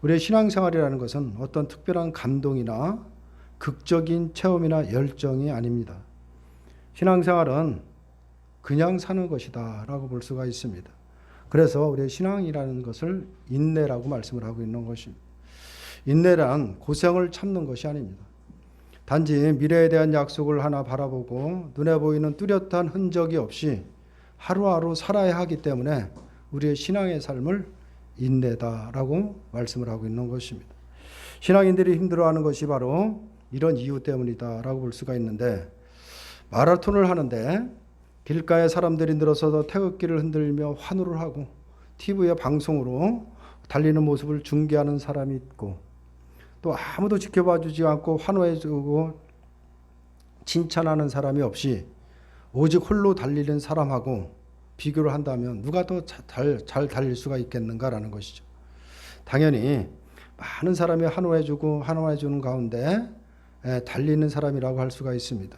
우리의 신앙생활이라는 것은 어떤 특별한 감동이나 극적인 체험이나 열정이 아닙니다. 신앙생활은 그냥 사는 것이다 라고 볼 수가 있습니다. 그래서 우리의 신앙이라는 것을 인내라고 말씀을 하고 있는 것입니다. 인내란 고생을 참는 것이 아닙니다. 단지 미래에 대한 약속을 하나 바라보고 눈에 보이는 뚜렷한 흔적이 없이 하루하루 살아야 하기 때문에 우리의 신앙의 삶을 인내다라고 말씀을 하고 있는 것입니다. 신앙인들이 힘들어하는 것이 바로 이런 이유 때문이다라고 볼 수가 있는데, 마라톤을 하는데 길가에 사람들이 늘어서서 태극기를 흔들며 환호를 하고 TV의 방송으로 달리는 모습을 중계하는 사람이 있고, 또 아무도 지켜봐주지 않고 환호해주고 칭찬하는 사람이 없이 오직 홀로 달리는 사람하고 비교를 한다면 누가 더 잘 달릴 수가 있겠는가라는 것이죠. 당연히 많은 사람이 환호해주는 가운데 달리는 사람이라고 할 수가 있습니다.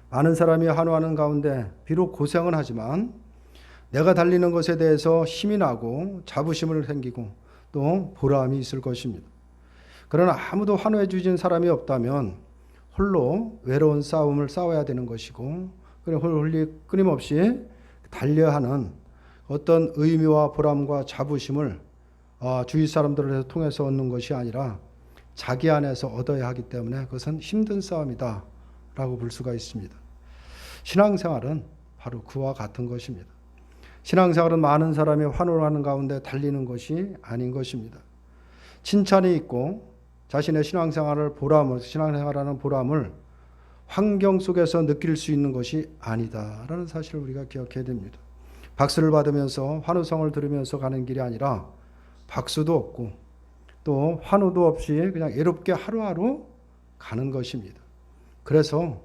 많은 사람이 환호하는 가운데 비록 고생은 하지만 내가 달리는 것에 대해서 힘이 나고 자부심을 생기고 또 보람이 있을 것입니다. 그러나 아무도 환호해 주신 사람이 없다면 홀로 외로운 싸움을 싸워야 되는 것이고, 끊임없이 달려야 하는 어떤 의미와 보람과 자부심을 주위 사람들을 통해서 얻는 것이 아니라 자기 안에서 얻어야 하기 때문에 그것은 힘든 싸움이다 라고 볼 수가 있습니다. 신앙생활은 바로 그와 같은 것입니다. 신앙생활은 많은 사람이 환호하는 가운데 달리는 것이 아닌 것입니다. 칭찬이 있고 자신의 신앙생활하는 보람을 환경 속에서 느낄 수 있는 것이 아니다라는 사실을 우리가 기억해야 됩니다. 박수를 받으면서 환호성을 들으면서 가는 길이 아니라 박수도 없고 또 환호도 없이 그냥 외롭게 하루하루 가는 것입니다. 그래서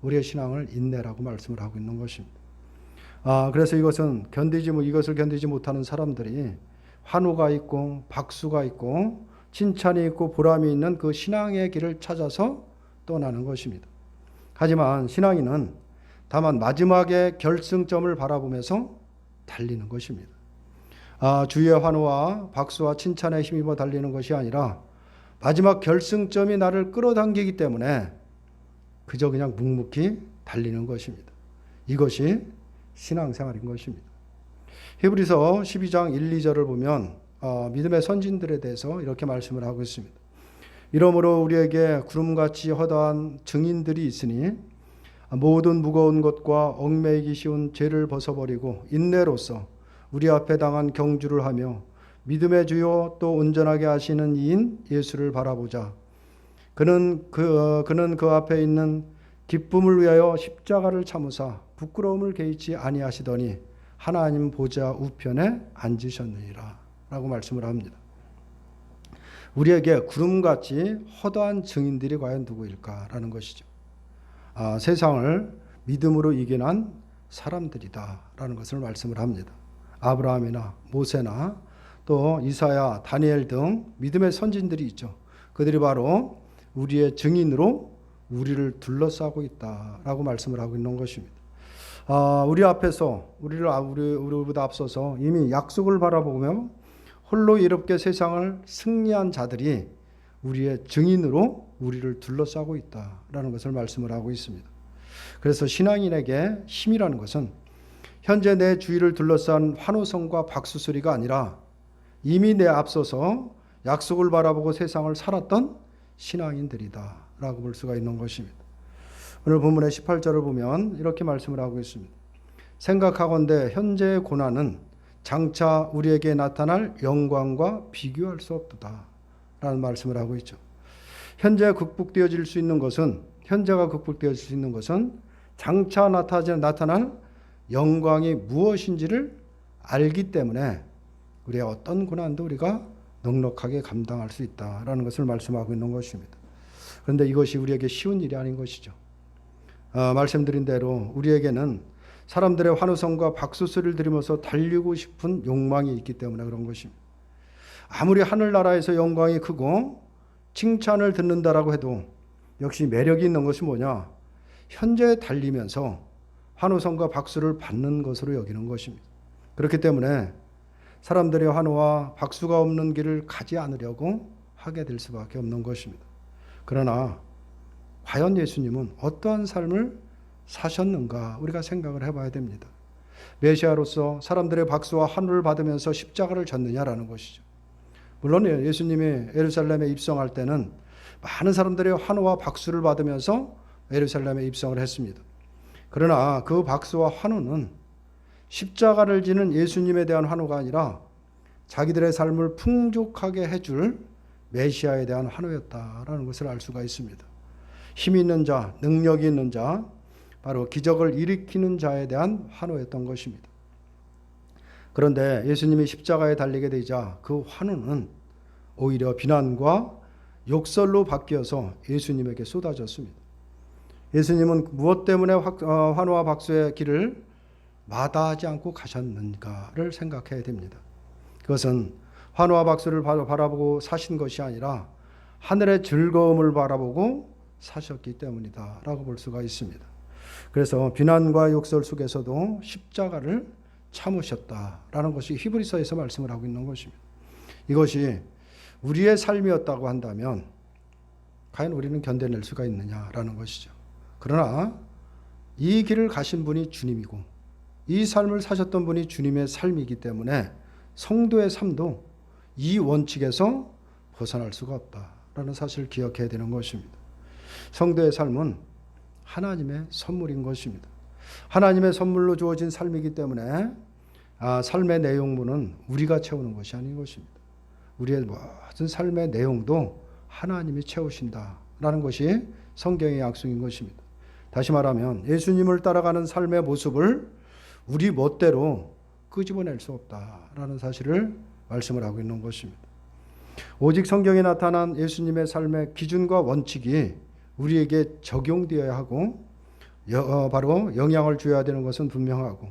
우리의 신앙을 인내라고 말씀을 하고 있는 것입니다. 그래서 이것을 견디지 못하는 사람들이 환호가 있고 박수가 있고 칭찬이 있고 보람이 있는 그 신앙의 길을 찾아서 떠나는 것입니다. 하지만 신앙인은 다만 마지막의 결승점을 바라보면서 달리는 것입니다. 주위의 환호와 박수와 칭찬에 힘입어 달리는 것이 아니라 마지막 결승점이 나를 끌어당기기 때문에 그저 그냥 묵묵히 달리는 것입니다. 이것이 신앙생활인 것입니다. 히브리서 12장 1, 2절을 보면 믿음의 선진들에 대해서 이렇게 말씀을 하고 있습니다. 이러므로 우리에게 구름같이 허다한 증인들이 있으니 모든 무거운 것과 얽매이기 쉬운 죄를 벗어버리고 인내로써 우리 앞에 당한 경주를 하며 믿음의 주요 또 온전하게 하시는 이인 예수를 바라보자. 그는 그 앞에 있는 기쁨을 위하여 십자가를 참으사 부끄러움을 개의치 아니하시더니 하나님 보좌 우편에 앉으셨느니라 라고 말씀을 합니다. 우리에게 구름같이 허다한 증인들이 과연 누구일까라는 것이죠. 세상을 믿음으로 이겨난 사람들이다라는 것을 말씀을 합니다. 아브라함이나 모세나 또 이사야, 다니엘 등 믿음의 선진들이 있죠. 그들이 바로 우리의 증인으로 우리를 둘러싸고 있다라고 말씀을 하고 있는 것입니다. 우리 앞에서 우리보다 앞서서 이미 약속을 바라보며 홀로 이롭게 세상을 승리한 자들이 우리의 증인으로 우리를 둘러싸고 있다라는 것을 말씀을 하고 있습니다. 그래서 신앙인에게 힘이라는 것은 현재 내 주위를 둘러싼 환호성과 박수 소리가 아니라 이미 내 앞서서 약속을 바라보고 세상을 살았던 신앙인들이다 라고 볼 수가 있는 것입니다. 오늘 본문의 18절을 보면 이렇게 말씀을 하고 있습니다. 생각하건대 현재의 고난은 장차 우리에게 나타날 영광과 비교할 수 없도다 라는 말씀을 하고 있죠. 현재가 극복되어질 수 있는 것은 장차 나타날 영광이 무엇인지를 알기 때문에 우리의 어떤 고난도 우리가 넉넉하게 감당할 수 있다라는 것을 말씀하고 있는 것입니다. 그런데 이것이 우리에게 쉬운 일이 아닌 것이죠. 말씀드린 대로 우리에게는 사람들의 환호성과 박수 소리를 들으면서 달리고 싶은 욕망이 있기 때문에 그런 것입니다. 아무리 하늘나라에서 영광이 크고 칭찬을 듣는다라고 해도 역시 매력이 있는 것이 뭐냐? 현재 달리면서 환호성과 박수를 받는 것으로 여기는 것입니다. 그렇기 때문에 사람들의 환호와 박수가 없는 길을 가지 않으려고 하게 될 수밖에 없는 것입니다. 그러나 과연 예수님은 어떠한 삶을 사셨는가 우리가 생각을 해봐야 됩니다. 메시아로서 사람들의 박수와 환호를 받으면서 십자가를 졌느냐라는 것이죠. 물론 예수님이 예루살렘에 입성할 때는 많은 사람들의 환호와 박수를 받으면서 예루살렘에 입성을 했습니다. 그러나 그 박수와 환호는 십자가를 지는 예수님에 대한 환호가 아니라 자기들의 삶을 풍족하게 해줄 메시아에 대한 환호였다라는 것을 알 수가 있습니다. 힘이 있는 자, 능력이 있는 자, 바로 기적을 일으키는 자에 대한 환호였던 것입니다. 그런데 예수님이 십자가에 달리게 되자 그 환호는 오히려 비난과 욕설로 바뀌어서 예수님에게 쏟아졌습니다. 예수님은 무엇 때문에 환호와 박수의 길을 마다하지 않고 가셨는가를 생각해야 됩니다. 그것은 환호와 박수를 바라보고 사신 것이 아니라 하늘의 즐거움을 바라보고 사셨기 때문이다라고 볼 수가 있습니다. 그래서 비난과 욕설 속에서도 십자가를 참으셨다라는 것이 히브리서에서 말씀을 하고 있는 것입니다. 이것이 우리의 삶이었다고 한다면 과연 우리는 견뎌낼 수가 있느냐라는 것이죠. 그러나 이 길을 가신 분이 주님이고 이 삶을 사셨던 분이 주님의 삶이기 때문에 성도의 삶도 이 원칙에서 벗어날 수가 없다라는 사실을 기억해야 되는 것입니다. 성도의 삶은 하나님의 선물인 것입니다. 하나님의 선물로 주어진 삶이기 때문에 삶의 내용물은 우리가 채우는 것이 아닌 것입니다. 우리의 모든 삶의 내용도 하나님이 채우신다라는 것이 성경의 약속인 것입니다. 다시 말하면 예수님을 따라가는 삶의 모습을 우리 멋대로 끄집어낼 수 없다라는 사실을 말씀을 하고 있는 것입니다. 오직 성경에 나타난 예수님의 삶의 기준과 원칙이 우리에게 적용되어야 하고 바로 영향을 줘야 되는 것은 분명하고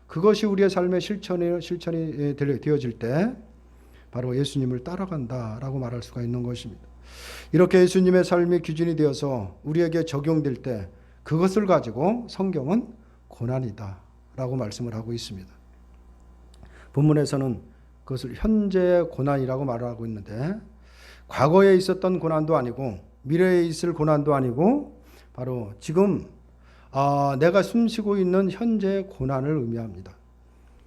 그것이 우리의 삶의 실천이 되어질 때 바로 예수님을 따라간다라고 말할 수가 있는 것입니다. 이렇게 예수님의 삶이 기준이 되어서 우리에게 적용될 때 그것을 가지고 성경은 고난이다라고 말씀을 하고 있습니다. 본문에서는 그것을 현재의 고난이라고 말하고 있는데 과거에 있었던 고난도 아니고 미래에 있을 고난도 아니고 바로 지금 내가 숨쉬고 있는 현재의 고난을 의미합니다.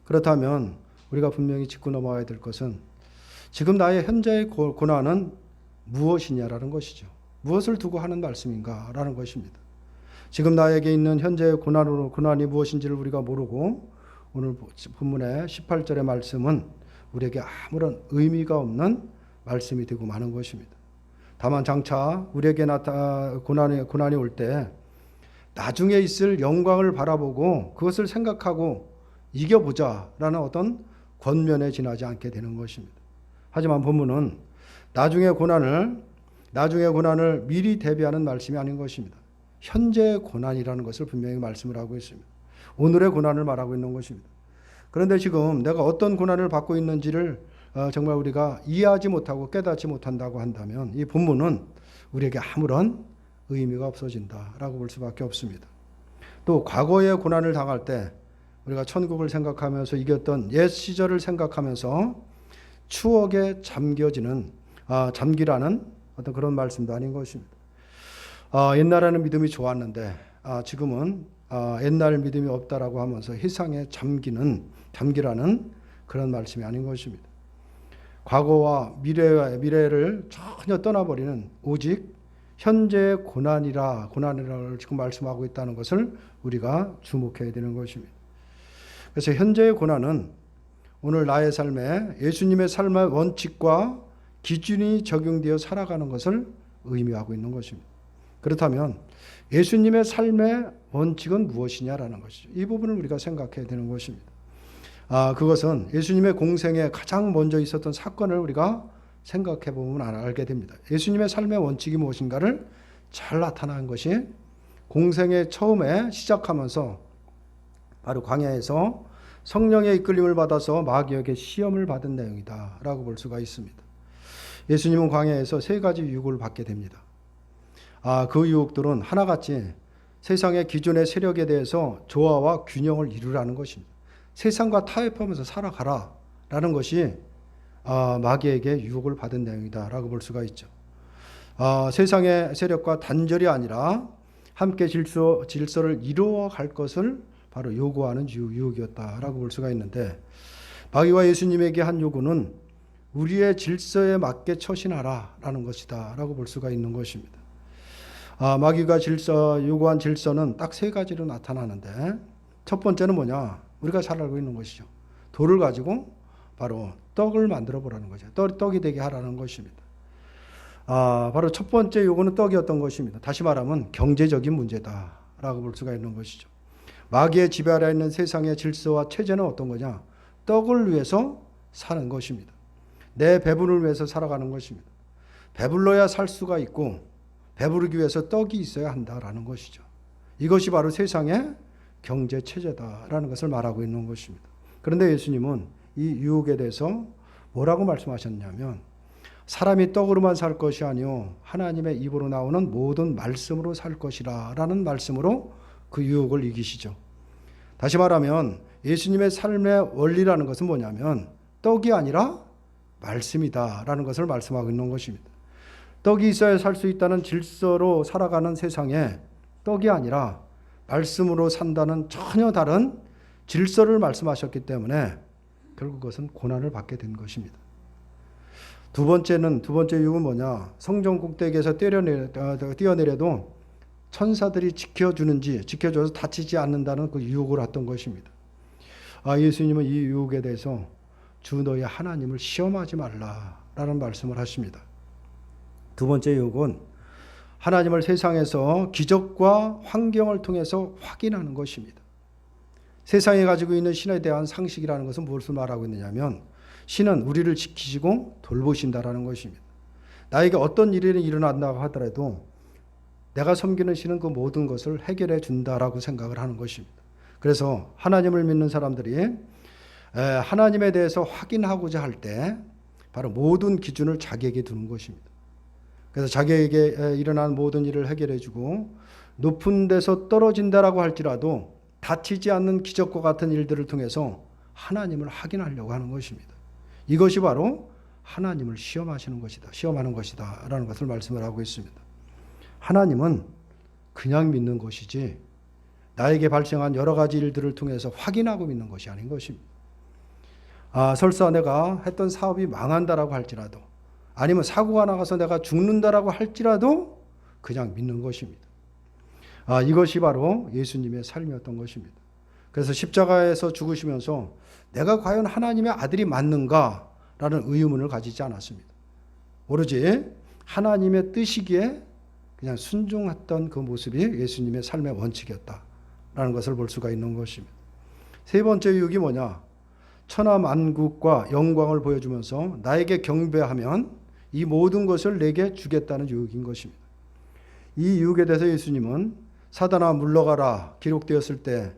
그렇다면 우리가 분명히 짚고 넘어가야 될 것은 지금 나의 현재의 고난은 무엇이냐라는 것이죠. 무엇을 두고 하는 말씀인가라는 것입니다. 지금 나에게 있는 현재의 고난이 무엇인지를 우리가 모르고 오늘 본문의 18절의 말씀은 우리에게 아무런 의미가 없는 말씀이 되고 마는 것입니다. 다만 장차 우리에게 고난이 올 때 나중에 있을 영광을 바라보고 그것을 생각하고 이겨보자라는 어떤 권면에 지나지 않게 되는 것입니다. 하지만 본문은 나중의 고난을 미리 대비하는 말씀이 아닌 것입니다. 현재의 고난이라는 것을 분명히 말씀을 하고 있습니다. 오늘의 고난을 말하고 있는 것입니다. 그런데 지금 내가 어떤 고난을 받고 있는지를 정말 우리가 이해하지 못하고 깨닫지 못한다고 한다면 이 본문은 우리에게 아무런 의미가 없어진다라고 볼 수밖에 없습니다. 또 과거의 고난을 당할 때 우리가 천국을 생각하면서 이겼던 옛 시절을 생각하면서 추억에 잠기라는 어떤 그런 말씀도 아닌 것입니다. 옛날에는 믿음이 좋았는데 지금은 옛날 믿음이 없다라고 하면서 희상에 잠기라는 그런 말씀이 아닌 것입니다. 과거와 미래를 전혀 떠나버리는 오직 현재의 고난이라고 지금 말씀하고 있다는 것을 우리가 주목해야 되는 것입니다. 그래서 현재의 고난은 오늘 나의 삶에 예수님의 삶의 원칙과 기준이 적용되어 살아가는 것을 의미하고 있는 것입니다. 그렇다면 예수님의 삶의 원칙은 무엇이냐라는 것이죠. 이 부분을 우리가 생각해야 되는 것입니다. 그것은 예수님의 공생에 가장 먼저 있었던 사건을 우리가 생각해 보면 알게 됩니다. 예수님의 삶의 원칙이 무엇인가를 잘 나타난 것이 공생의 처음에 시작하면서 바로 광야에서 성령의 이끌림을 받아서 마귀에게 시험을 받은 내용이다라고 볼 수가 있습니다. 예수님은 광야에서 세 가지 유혹을 받게 됩니다. 그 유혹들은 하나같이 세상의 기존의 세력에 대해서 조화와 균형을 이루라는 것입니다. 세상과 타협하면서 살아가라 라는 것이 마귀에게 유혹을 받은 내용이다라고 볼 수가 있죠. 세상의 세력과 단절이 아니라 함께 질서를 이루어 갈 것을 바로 요구하는 유혹이었다라고 볼 수가 있는데, 마귀와 예수님에게 한 요구는 우리의 질서에 맞게 처신하라라는 것이다 라고 볼 수가 있는 것입니다. 마귀가 요구한 질서는 딱 세 가지로 나타나는데, 첫 번째는 뭐냐? 우리가 잘 알고 있는 것이죠. 돌을 가지고 바로 떡을 만들어 보라는 거죠. 떡이 되게 하라는 것입니다. 바로 첫 번째 요구는 떡이었던 것입니다. 다시 말하면 경제적인 문제다라고 볼 수가 있는 것이죠. 마귀의 지배 아래 있는 세상의 질서와 체제는 어떤 거냐? 떡을 위해서 사는 것입니다. 내 배분을 위해서 살아가는 것입니다. 배불러야 살 수가 있고 배부르기 위해서 떡이 있어야 한다라는 것이죠. 이것이 바로 세상의 경제 체제다라는 것을 말하고 있는 것입니다. 그런데 예수님은 이 유혹에 대해서 뭐라고 말씀하셨냐면, 사람이 떡으로만 살 것이 아니요 하나님의 입으로 나오는 모든 말씀으로 살 것이라 라는 말씀으로 그 유혹을 이기시죠. 다시 말하면 예수님의 삶의 원리라는 것은 뭐냐면 떡이 아니라 말씀이다 라는 것을 말씀하고 있는 것입니다. 떡이 있어야 살 수 있다는 질서로 살아가는 세상에 떡이 아니라 말씀으로 산다는 전혀 다른 질서를 말씀하셨기 때문에 결국 그것은 고난을 받게 된 것입니다. 두 번째 유혹은 뭐냐? 성전 꼭대기에서 뛰어내려도 천사들이 지켜줘서 다치지 않는다는 그 유혹을 했던 것입니다. 예수님은 이 유혹에 대해서 주 너희 하나님을 시험하지 말라라는 말씀을 하십니다. 두 번째 유혹은 하나님을 세상에서 기적과 환경을 통해서 확인하는 것입니다. 세상에 가지고 있는 신에 대한 상식이라는 것은 무엇을 말하고 있느냐면, 신은 우리를 지키시고 돌보신다라는 것입니다. 나에게 어떤 일이 일어난다고 하더라도 내가 섬기는 신은 그 모든 것을 해결해 준다라고 생각을 하는 것입니다. 그래서 하나님을 믿는 사람들이 하나님에 대해서 확인하고자 할 때 바로 모든 기준을 자기에게 두는 것입니다. 그래서 자기에게 일어난 모든 일을 해결해 주고 높은 데서 떨어진다라고 할지라도 다치지 않는 기적과 같은 일들을 통해서 하나님을 확인하려고 하는 것입니다. 이것이 바로 하나님을 시험하는 것이다 라는 것을 말씀을 하고 있습니다. 하나님은 그냥 믿는 것이지 나에게 발생한 여러 가지 일들을 통해서 확인하고 믿는 것이 아닌 것입니다. 설사 내가 했던 사업이 망한다라고 할지라도, 아니면 사고가 나가서 내가 죽는다라고 할지라도 그냥 믿는 것입니다. 이것이 바로 예수님의 삶이었던 것입니다. 그래서 십자가에서 죽으시면서 내가 과연 하나님의 아들이 맞는가라는 의문을 가지지 않았습니다. 오로지 하나님의 뜻이기에 그냥 순종했던 그 모습이 예수님의 삶의 원칙이었다라는 것을 볼 수가 있는 것입니다. 세 번째 유혹이 뭐냐? 천하 만국과 영광을 보여주면서 나에게 경배하면 이 모든 것을 내게 주겠다는 유혹인 것입니다. 이 유혹에 대해서 예수님은 사단아 물러가라 기록되었으되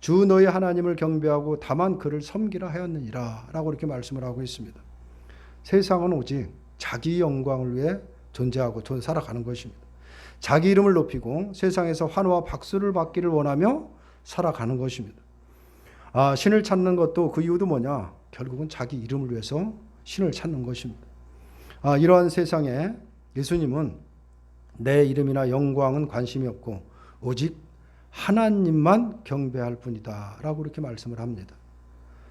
주 너희 하나님을 경배하고 다만 그를 섬기라 하였느니라 라고 이렇게 말씀을 하고 있습니다. 세상은 오직 자기 영광을 위해 존재하고 살아가는 것입니다. 자기 이름을 높이고 세상에서 환호와 박수를 받기를 원하며 살아가는 것입니다. 신을 찾는 것도 그 이유도 뭐냐? 결국은 자기 이름을 위해서 신을 찾는 것입니다. 이러한 세상에 예수님은 내 이름이나 영광은 관심이 없고 오직 하나님만 경배할 뿐이다 라고 이렇게 말씀을 합니다.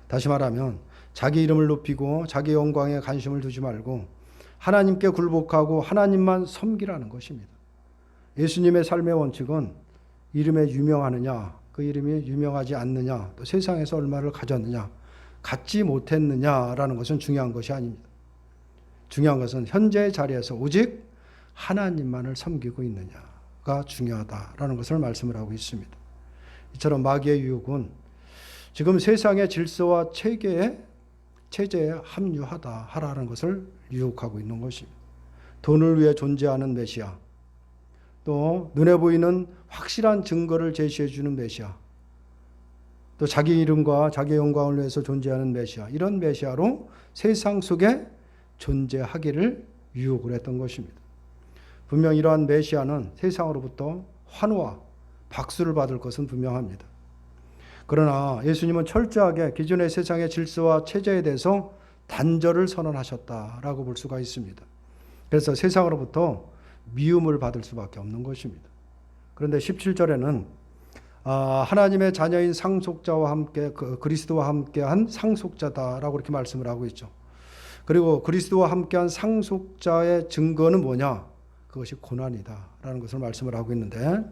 다시 말하면 자기 이름을 높이고 자기 영광에 관심을 두지 말고 하나님께 굴복하고 하나님만 섬기라는 것입니다. 예수님의 삶의 원칙은 이름에 유명하느냐, 그 이름이 유명하지 않느냐, 또 세상에서 얼마를 가졌느냐, 갖지 못했느냐라는 것은 중요한 것이 아닙니다. 중요한 것은 현재의 자리에서 오직 하나님만을 섬기고 있느냐가 중요하다라는 것을 말씀을 하고 있습니다. 이처럼 마귀의 유혹은 지금 세상의 질서와 체제에 합류하라는 것을 유혹하고 있는 것입니다. 돈을 위해 존재하는 메시아, 또 눈에 보이는 확실한 증거를 제시해 주는 메시아, 또 자기 이름과 자기 영광을 위해서 존재하는 메시아, 이런 메시아로 세상 속에 존재하기를 유혹을 했던 것입니다. 분명 이러한 메시아는 세상으로부터 환호와 박수를 받을 것은 분명합니다. 그러나 예수님은 철저하게 기존의 세상의 질서와 체제에 대해서 단절을 선언하셨다라고 볼 수가 있습니다. 그래서 세상으로부터 미움을 받을 수밖에 없는 것입니다. 그런데 17절에는 하나님의 자녀인 상속자와 함께 그리스도와 함께한 상속자다라고 이렇게 말씀을 하고 있죠. 그리고 그리스도와 함께한 상속자의 증거는 뭐냐? 그것이 고난이다라는 것을 말씀을 하고 있는데,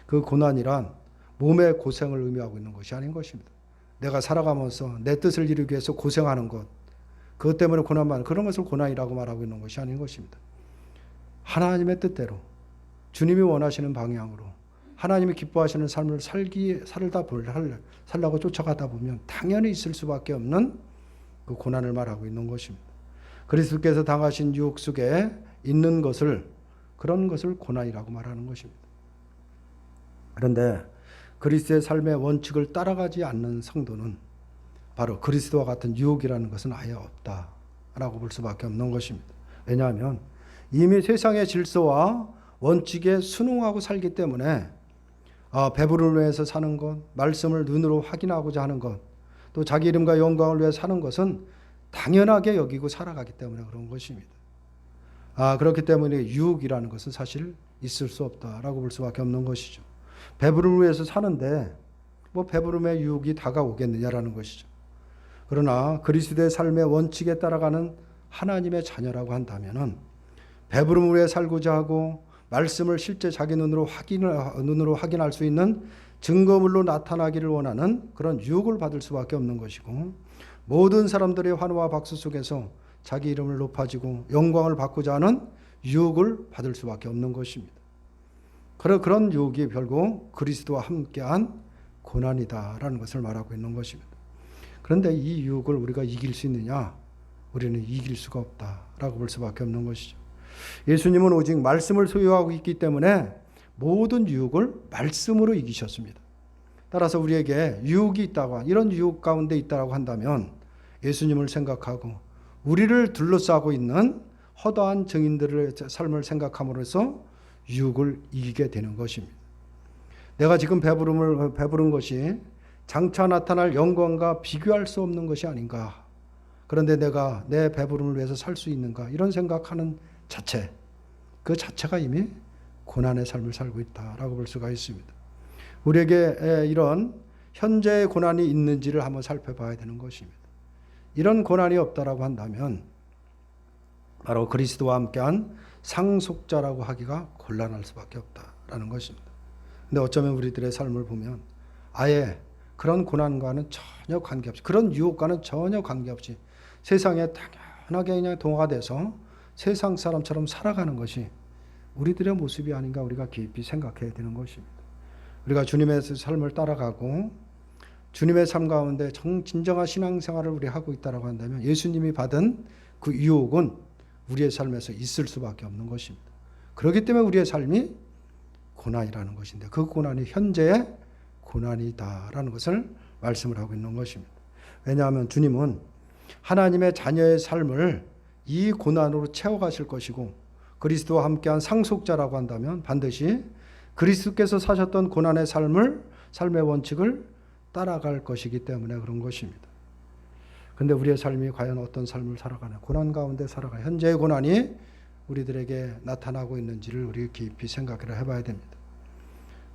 그 고난이란 몸의 고생을 의미하고 있는 것이 아닌 것입니다. 내가 살아가면서 내 뜻을 이루기 위해서 고생하는 것, 그것 때문에 고난만, 그런 것을 고난이라고 말하고 있는 것이 아닌 것입니다. 하나님의 뜻대로 주님이 원하시는 방향으로 하나님이 기뻐하시는 삶을 살라고 쫓아가다 보면 당연히 있을 수밖에 없는 그 고난을 말하고 있는 것입니다. 그리스도께서 당하신 유혹 속에 있는 것을, 그런 것을 고난이라고 말하는 것입니다. 그런데 그리스도의 삶의 원칙을 따라가지 않는 성도는 바로 그리스도와 같은 유혹이라는 것은 아예 없다라고 볼 수밖에 없는 것입니다. 왜냐하면 이미 세상의 질서와 원칙에 순응하고 살기 때문에 배부름을 위해서 사는 것, 말씀을 눈으로 확인하고자 하는 것, 또 자기 이름과 영광을 위해 사는 것은 당연하게 여기고 살아가기 때문에 그런 것입니다. 그렇기 때문에 유혹이라는 것은 사실 있을 수 없다라고 볼 수밖에 없는 것이죠. 배부름을 위해서 사는데 뭐 배부름의 유혹이 다가오겠느냐라는 것이죠. 그러나 그리스도의 삶의 원칙에 따라가는 하나님의 자녀라고 한다면은 배부름을 위해 살고자 하고 말씀을 실제 자기 눈으로 확인할 수 있는 증거물로 나타나기를 원하는 그런 유혹을 받을 수밖에 없는 것이고, 모든 사람들의 환호와 박수 속에서 자기 이름을 높아지고 영광을 받고자 하는 유혹을 받을 수밖에 없는 것입니다. 그런 유혹이 결국 그리스도와 함께한 고난이다라는 것을 말하고 있는 것입니다. 그런데 이 유혹을 우리가 이길 수 있느냐? 우리는 이길 수가 없다라고 볼 수밖에 없는 것이죠. 예수님은 오직 말씀을 소유하고 있기 때문에 모든 유혹을 말씀으로 이기셨습니다. 따라서 우리에게 유혹이 있다고, 이런 유혹 가운데 있다고 한다면 예수님을 생각하고 우리를 둘러싸고 있는 허다한 증인들의 삶을 생각함으로써 유혹을 이기게 되는 것입니다. 내가 지금 배부른 것이 장차 나타날 영광과 비교할 수 없는 것이 아닌가. 그런데 내가 내 배부름을 위해서 살 수 있는가, 이런 생각하는 자체, 그 자체가 이미 고난의 삶을 살고 있다라고 볼 수가 있습니다. 우리에게 이런 현재의 고난이 있는지를 한번 살펴봐야 되는 것입니다. 이런 고난이 없다라고 한다면 바로 그리스도와 함께한 상속자라고 하기가 곤란할 수밖에 없다라는 것입니다. 근데 어쩌면 우리들의 삶을 보면 아예 그런 고난과는 전혀 관계없이, 그런 유혹과는 전혀 관계없이 세상에 당연하게 그냥 동화가 돼서 세상 사람처럼 살아가는 것이 우리들의 모습이 아닌가, 우리가 깊이 생각해야 되는 것입니다. 우리가 주님의 삶을 따라가고 주님의 삶 가운데 진정한 신앙생활을 우리 하고 있다고 한다면 예수님이 받은 그 유혹은 우리의 삶에서 있을 수밖에 없는 것입니다. 그렇기 때문에 우리의 삶이 고난이라는 것인데, 그 고난이 현재의 고난이다라는 것을 말씀을 하고 있는 것입니다. 왜냐하면 주님은 하나님의 자녀의 삶을 이 고난으로 채워가실 것이고, 그리스도와 함께한 상속자라고 한다면 반드시 그리스도께서 사셨던 고난의 삶의 원칙을 따라갈 것이기 때문에 그런 것입니다. 그런데 우리의 삶이 과연 어떤 삶을 살아가나, 고난 가운데 살아가나, 현재의 고난이 우리들에게 나타나고 있는지를 우리 깊이 생각을 해봐야 됩니다.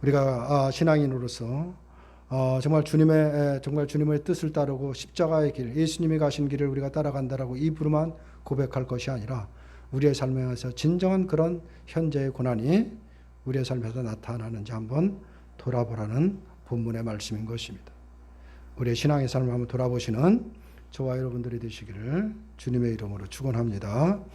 우리가 신앙인으로서 정말 주님의 뜻을 따르고 십자가의 길, 예수님이 가신 길을 우리가 따라간다라고 입으로만 고백할 것이 아니라 우리의 삶에서 진정한 그런 현재의 고난이 우리의 삶에서 나타나는지 한번 돌아보라는 본문의 말씀인 것입니다. 우리의 신앙의 삶을 한번 돌아보시는 저와 여러분들이 되시기를 주님의 이름으로 축원합니다.